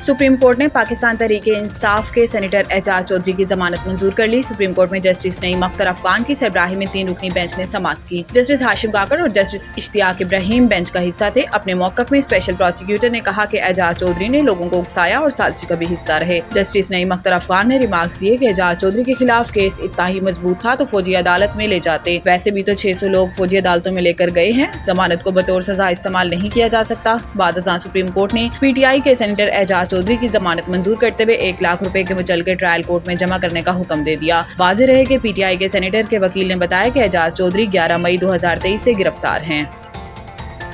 Supreme court ने पाकिस्तान तहरीक इंसाफ के senator Ejaz Chaudhary की जमानत मंजूर कर ली। सुप्रीम कोर्ट में जस्टिस नईम अख्तर अफगान की सरबराही में 3 रुकनी बेंच ने समाअत की। जस्टिस हाशिम काकड़ और जस्टिस इश्तियाक इब्राहिम बेंच का हिस्सा थे। अपने मौकफ में स्पेशल प्रोसिक्यूटर ने कहा कि एजाज चौधरी ने लोगों को उकसाया और साजिश का भी हिस्सा रहे। जस्टिस नईम अख्तर अफगान ने रिमार्क्स दिए कि एजाज चौधरी के खिलाफ केस इतना ही मजबूत था तो फौजी अदालत में ले जाते। वैसे भी तो 600 लोग फौजी अदालतों में लेकर गए हैं। जमानत को बतौर सजा इस्तेमाल नहीं किया जा सकता। बाद अज़ां सुप्रीम कोर्ट ने PTI के सेनेटर एजाज चौधरी की जमानत मंजूर करते हुए 1 लाख रुपए के मुचलके ट्रायल कोर्ट में जमा करने का हुक्म दे दिया। वाज़ेह रहे कि PTI के सेनेटर के वकील ने बताया कि एजाज चौधरी 11 मई 2023 से गिरफ्तार हैं।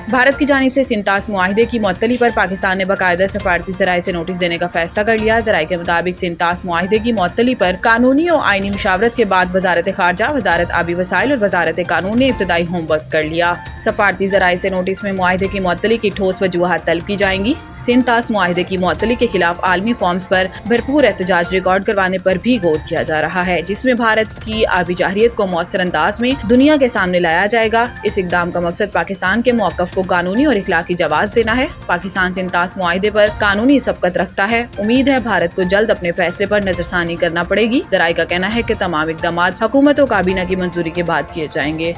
भारत की जानिब से सिंतास मुआहिदे की मुअत्तली पर पाकिस्तान ने बाकायदा सफारती ज़राए से नोटिस देने का फैसला कर लिया। ज़राए के मुताबिक सिंतास मुआहिदे की मुअत्तली पर कानूनी और आईनी मुशावरत के बाद वजारत खारजा, वजारत आबी वसाइल और वजारत कानून ने इब्तदाई होमवर्क कर लिया। सफारती ज़राए से नोटिस में मुआहिदे की मुअत्तली की ठोस वजूहात तलब की जाएंगी। सिंतास मुआहिदे की मुअत्तली के खिलाफ आलमी फॉर्म्स पर भरपूर एहतजाज रिकॉर्ड करवाने पर भी गौर किया जा रहा है, जिसमें भारत की आबी जाहिरियत को मौसर अंदाज में दुनिया के सामने लाया जाएगा। इस इक़दाम का मकसद पाकिस्तान के मौक़िफ़ को कानूनी और इखलाकी जवाब देना है। पाकिस्तान सिंतास मुआहिदे पर कानूनी सबकत रखता है। उम्मीद है भारत को जल्द अपने फैसले पर नजरसानी करना पड़ेगी। ज़राए का कहना है कि तमाम इक़दामात हुकूमत और काबीना की मंजूरी के बाद किए जाएंगे।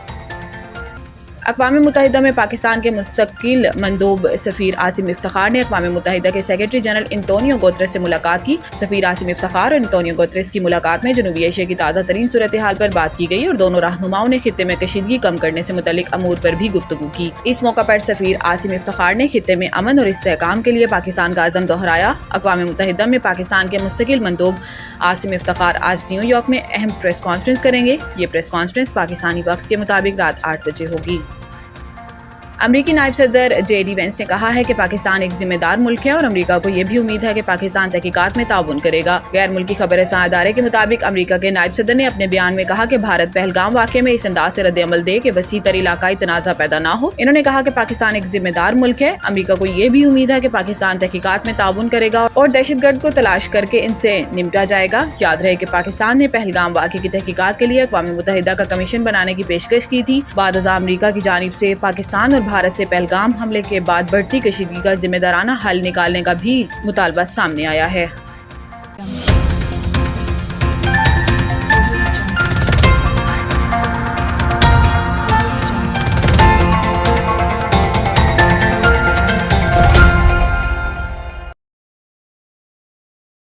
अक़वाम मुत्तहिदा में पाकिस्तान के मुस्तकिल मंदूब सफ़ीर आसिम इफ्तिखार ने अक़वाम मुत्तहिदा के सेक्रेटरी जनरल एंटोनियो गुतेरेस से मुलाकात की। सफ़ीर आसिम इफ्तिखार और एंटोनियो गुतेरेस की मुलाकात में जनूबी एशिया की ताज़ा तरीन सूरत हाल पर बात की गई और दोनों रहनुमाओं ने खित्ते में कशीदगी कम करने से मुतल्लिक अमूर पर भी गुफ्तगू की। इस मौका पर सफ़ीर आसिम इफ्तिखार ने खित्ते में अमन और इस्तेहकाम के लिए पाकिस्तान का अज़म दोहराया। अक़वाम मुत्तहिदा में पाकिस्तान के मुस्तकिल मंदूब आसिम इफ्तिखार आज न्यूयॉर्क में अहम प्रेस कॉन्फ्रेंस करेंगे। ये प्रेस कॉन्फ्रेंस पाकिस्तानी वक्त के मुताबिक रात 8 बजे होगी। अमरीकी नायब सदर JD वेंस ने कहा है कि पाकिस्तान एक जिम्मेदार मुल्क है और अमरीका को यह भी उम्मीद है कि पाकिस्तान तहकीकात में ताउन करेगा। गैर मुल्की खबर रसां इदारे के मुताबिक अमरीका के नायब सदर ने अपने बयान में कहा कि भारत पहलगाम वाक़े में इस अंदाज से रद्द-ए-अमल दे कि वसी तर इलाकाई तनाज़ा पैदा न हो। इन्होंने कहा कि पाकिस्तान एक जिम्मेदार मुल्क है। अमरीका को यह भी उम्मीद है कि पाकिस्तान तहकीकात में ताउन करेगा और दहशतगर्द को तलाश करके इनसे निपटा जाएगा। याद रहे कि पाकिस्तान ने पहलगाम वाक़े की तहकीकात के लिए अक़वाम मुत्तहिदा का कमीशन बनाने की पेशकश की थी। बाद अज़ां अमरीका की जानिब से पाकिस्तान और भारत से पहलगाम हमले के बाद बढ़ती कशीदगी का जिम्मेदाराना हल निकालने का भी मुतालबा सामने आया है।